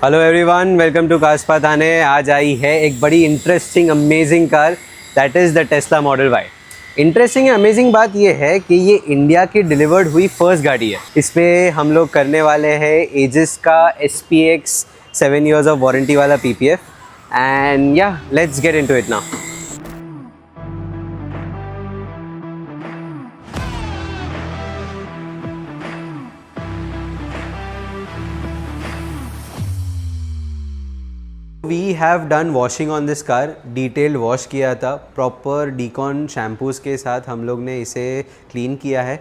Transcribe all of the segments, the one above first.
Hello everyone, welcome to cars Thane. आज आई है एक बड़ी interesting amazing car, that is the Tesla model Y. Interesting amazing बात ये है कि ये इंडिया की डिलीवर्ड हुई फर्स्ट गाड़ी है। इस पर हम लोग करने वाले हैं एजिस का SPX 7 years ऑफ वारंटी वाला PPF एंड या let's get into it now. We have done washing on this car. Detailed wash किया था, प्रॉपर डीकॉन शैम्पूज़ के साथ हम लोग ने इसे क्लीन किया है।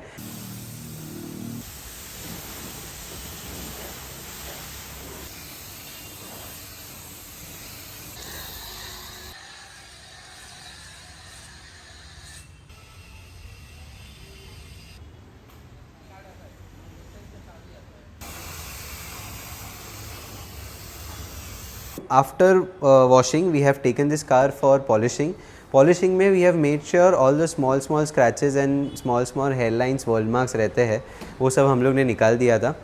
After washing, we have taken this car for polishing. Polishing में we have made sure all the small scratches and small hairlines, world marks रहते हैं, वो सब हम लोग ने निकाल दिया था।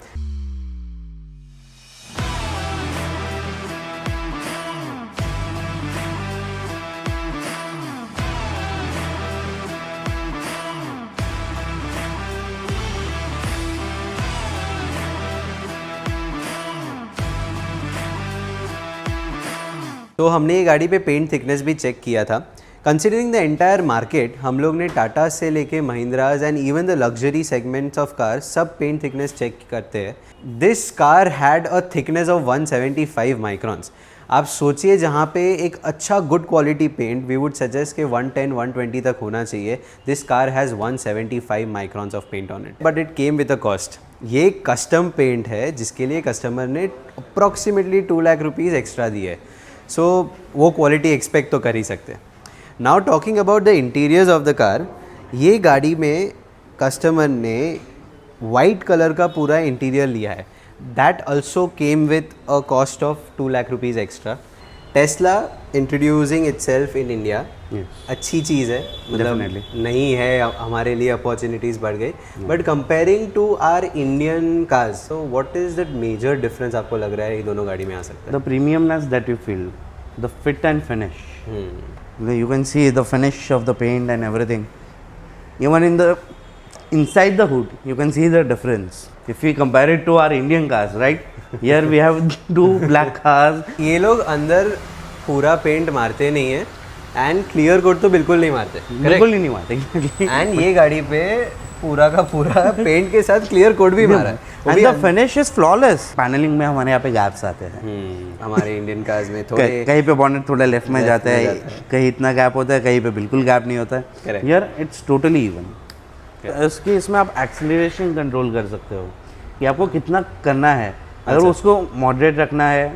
तो हमने ये गाड़ी पे पेंट थिकनेस भी चेक किया था। कंसिडरिंग द एंटायर मार्केट, हम लोग ने टाटा से लेके Mahindras and even the luxury segments of car सब पेंट थिकनेस चेक करते हैं। This car had a thickness of 175 microns. आप सोचिए, जहाँ पे एक अच्छा good quality paint we would suggest कि 110-120 तक होना चाहिए, this car has 175 microns of paint on it, but it came with a cost. ये कस्टम पेंट है जिसके लिए कस्टमर ने अप्रॉक्सीमेटली 2 लाख रुपीज़ एक्स्ट्रा दिए, सो वो क्वालिटी एक्सपेक्ट तो कर ही सकते। Now talking about the interiors of the car, ये गाड़ी में कस्टमर ने वाइट कलर का पूरा इंटीरियर लिया है। That also came with a cost of 2 lakh rupees extra. Tesla introducing itself in India, अच्छी चीज़ है, मतलब नहीं है, हमारे लिए अपॉर्चुनिटीज़ बढ़ गई। But comparing to our Indian cars, so what is that major difference आपको लग रहा है ये दोनों गाड़ी में आ सकता है? The premiumness that you feel, the fit and finish. You can see the finish of the paint and everything. Even inside the hood, you can see the difference. If we compare it to our Indian cars, right? Here we have two black cars. ये लोग अंदर पूरा paint मारते नहीं है and clear coat तो बिल्कुल नहीं मारते, बिल्कुल ही नहीं मारते। एंड ये गाड़ी पे पूरा का पूरा पेंट के साथ क्लियर कोट भी मारा है। And the finish is flawless. Panelling में हमारे यहाँ पे गैप्स आते हैं। हमारे इंडियन कार्स में थोड़े कहीं पे बॉनेट थोड़ा लेफ्ट में जाता है, कहीं इतना गैप होता है, कहीं पे बिल्कुल गैप नहीं होता है। यार इट्स टोटली इवन। इसमें आप एक्सीलरेशन कंट्रोल कर सकते हो कि आपको कितना करना है, अगर उसको मॉडरेट रखना है,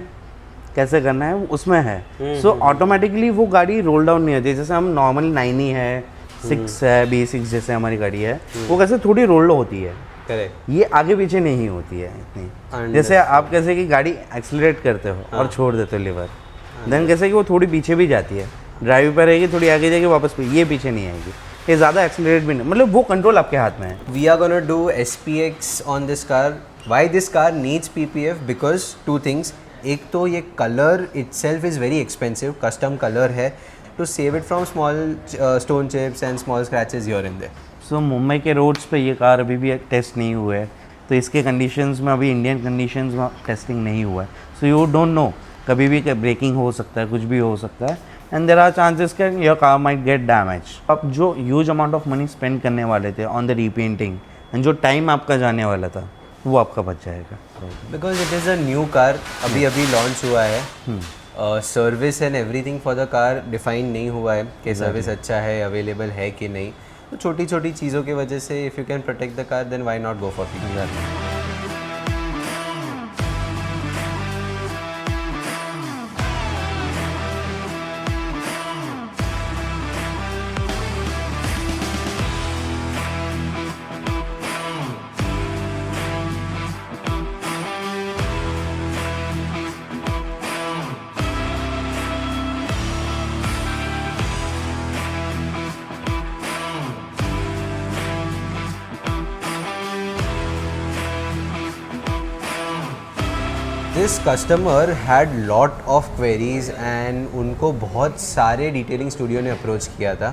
कैसे करना है, उसमें है। सो ऑटोमेटिकली वो गाड़ी रोल डाउन नहीं होती। जैसे हम नॉर्मल 9 ही है, 6 है, B6 जैसे हमारी गाड़ी है, वो कैसे थोड़ी रोल्ड होती है। ये आगे पीछे नहीं होती है इतनी। जैसे आप कैसे कि गाड़ी एक्सीलरेट करते हो और छोड़ देते हो लिवर, देन कैसे कि वो थोड़ी पीछे भी जाती है, ड्राइव पर रहेगी, थोड़ी आगे जाएगी, वापस पे ये पीछे नहीं आएगी। ये ज़्यादा एक्सीलरेट भी नहीं, मतलब वो कंट्रोल आपके हाथ में है। We are gonna do SPX on this car. Why this car needs PPF? Because 2 things. एक तो ये colour itself is very expensive, custom colour है, to save it from small stone chips and small scratches here and there. So Mumbai के roads पे ये car अभी भी test नहीं हुए है, तो इसके कंडीशंस में अभी इंडियन कंडीशंस में टेस्टिंग नहीं हुआ है। सो यू डोंट नो, कभी भी ब्रेकिंग हो सकता है, कुछ भी हो सकता है, एंड देयर आर चांसेस कि your car might get damage. आप जो huge amount of money spend करने वाले थे ऑन द रीपेंटिंग एंड जो टाइम आपका जाने वाला था, वो आपका बच जाएगा। Because it is a new car, अभी लॉन्च हुआ है। Service and everything for the car define नहीं हुआ है कि सर्विस अच्छा है, अवेलेबल है कि नहीं। तो छोटी छोटी चीज़ों की वजह से if you can protect the car, then why not go for PPF? This customer had lot of queries and उनको बहुत सारे डिटेलिंग स्टूडियो ने अप्रोच किया था.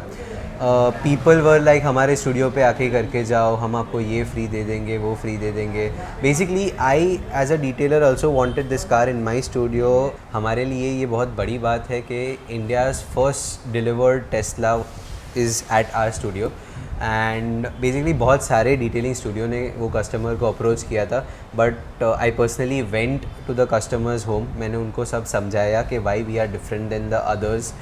पीपल वर लाइक हमारे स्टूडियो पे आके करके जाओ, हम आपको ये फ्री दे देंगे, वो फ्री दे देंगे. Basically I as a detailer also wanted this car in my studio. हमारे लिए ये बहुत बड़ी बात है कि India's first delivered Tesla is at our studio. And basically बहुत सारे डिटेलिंग स्टूडियो ने वो कस्टमर को अप्रोच किया था, but I personally went to the customer's home. मैंने उनको सब समझाया कि why we are different than the others.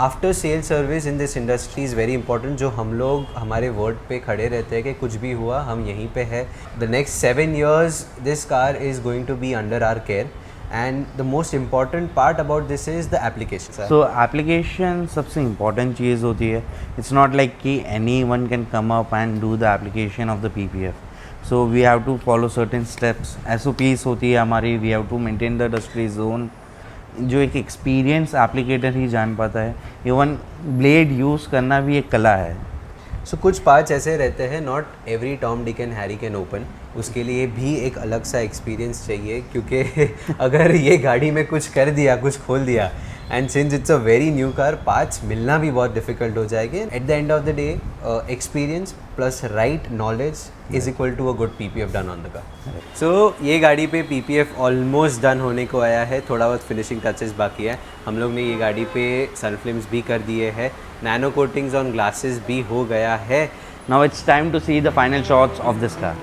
After sale service in this industry is very important. जो हम लोग हमारे वर्ड पे खड़े रहते हैं कि कुछ भी हुआ हम यहीं पे है. The next 7 years this car is going to be under our care. And the most important part about this is the application. So application सबसे important चीज़ होती है. It's not like कि anyone can come up and do the application of the PPF. So we have to follow certain steps. SOPs होती है हमारी. We have to maintain the industry zone. जो एक experience applicator ही जान पाता है. Even blade use करना भी एक कला है. सो कुछ पार्ट्स ऐसे रहते हैं, not every Tom Dick and Harry can open. उसके लिए भी एक अलग सा एक्सपीरियंस चाहिए, क्योंकि अगर ये गाड़ी में कुछ कर दिया, कुछ खोल दिया, and since it's a very new car, parts मिलना भी बहुत डिफिकल्ट हो जाएंगे. At the end of the day experience plus right knowledge is equal to a good PPF done on the car. So ये गाड़ी पे PPF ऑलमोस्ट डन होने को आया है. थोड़ा बहुत फिनिशिंग टचेस बाकी है. हम लोग ने ये गाड़ी पे सन फिल्म्स भी कर दिए हैं, नैनो कोटिंग्स ऑन ग्लासेस भी हो गया है. Now it's time to see the final shots of this car.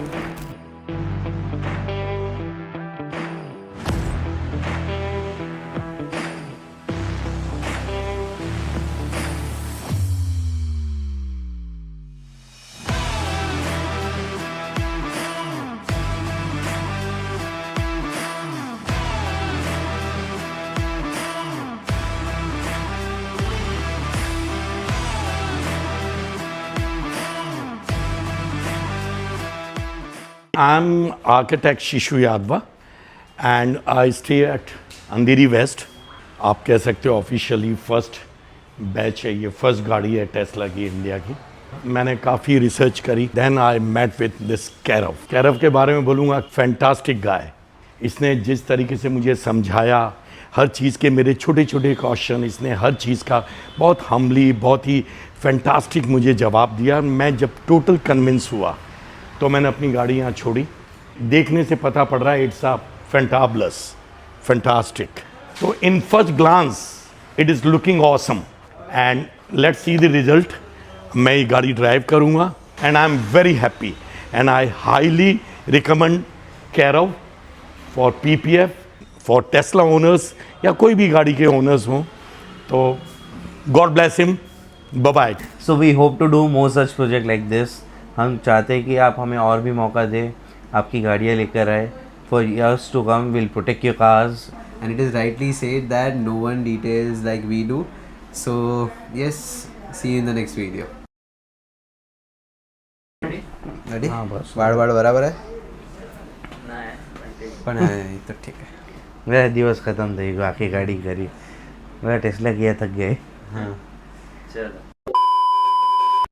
I'm architect Shishu Yadva and I stay at Andheri West. आप कह सकते हो ऑफिशियली फर्स्ट बैच है ये, फर्स्ट गाड़ी है टेस्ला की इंडिया की. मैंने काफ़ी रिसर्च करी. Then I met with this Kairav. Kairav के बारे में बोलूँगा, फैंटास्टिक गाय. इसने जिस तरीके से मुझे समझाया हर चीज़ के, मेरे छोटे छोटे क्वेश्चन, इसने हर चीज़ का बहुत हम्बली, बहुत ही फैंटास्टिक मुझे जवाब दिया. मैं जब टोटल कन्विंस हुआ तो मैंने अपनी गाड़ी यहाँ छोड़ी. देखने से पता पड़ रहा है इट्स अ फैंटाबलस, फैंटास्टिक. तो in first glance it is looking awesome and let's see the result. मैं ये गाड़ी ड्राइव करूँगा and I am very happy and I highly recommend Kairav for PPF, for Tesla owners या कोई भी गाड़ी के ओनर्स हों. तो God bless him. Bye bye. So we hope to do more such project like this. हम चाहते हैं कि आप हमें और भी मौका दें, आपकी गाड़ियाँ लेकर आए. For years to come, we'll protect your cars. And it is rightly said that no one details like we do. So yes, see you in the next video. Ready? हाँ बस. वाड़ बराबर है. पण है तो ठीक है. वह दिवस ख़त्म थे, आखिर गाड़ी करी. वह टेस्ला किया थक गए. हाँ. चलो.